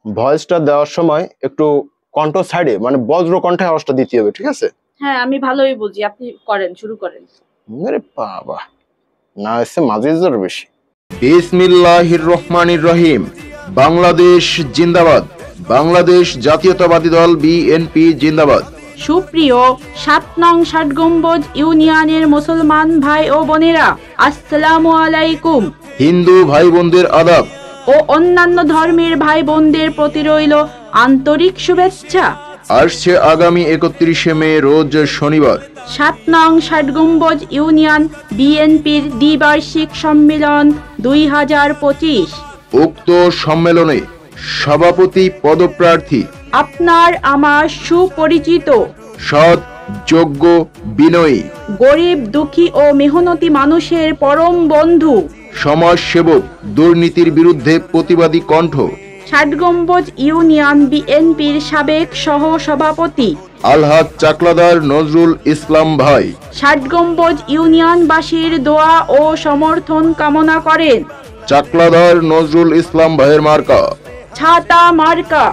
ভয়েসটা দেওয়ার সময় একটু কণ্ঠ সাইডে মানে বজ্র কণ্ঠে আওয়াজটা দিতে হবে, ঠিক আছে? হ্যাঁ আমি ভালোই বুঝি, আপনি করেন, শুরু করেন। আরে বাবা, না এসে মাঝে জোর বেশি। বিসমিল্লাহির রহমানির রহিম। বাংলাদেশ জিন্দাবাদ। বাংলাদেশ জাতীয়তাবাদী দল বিএনপি জিন্দাবাদ। সুপ্রিয় ৭ নং ৬০ গম্বুজ ইউনিয়নের মুসলমান ভাই ও বোনেরা, আসসালামু আলাইকুম। হিন্দু ভাই বোনদের আদাব ও অন্যান্য ধর্মের ভাই বোনদের প্রতি রইল আন্তরিক শুভেচ্ছা। আসছে আগামী 31শে মে রোজ শনিবার ৭ নং ৬০ গম্বুজ ইউনিয়ন বিএনপির দ্বিবার্ষিক সম্মেলন 2025। উক্ত সম্মেলনে সভাপতি পদপ্রার্থী আপনার আমার সুপরিচিত সৎ, যোগ্য, বিনয়ী, গরিব দুঃখী ও মেহনতি মানুষের পরম বন্ধু, সমাজসেবক, দুর্নীতির বিরুদ্ধে প্রতিবাদী কণ্ঠ ৬০ গম্বুজ ইউনিয়ন বিএনপির সাবেক সহ সভাপতি আলহাজ চাকলাদার নজরুল ইসলাম ভাই ৬০ গম্বুজ ইউনিয়নবাসীর দোয়া ও সমর্থন কামনা করেন। চাকলাদার নজরুল ইসলাম ভাইয়ের মার্কা ছাতা মার্কা।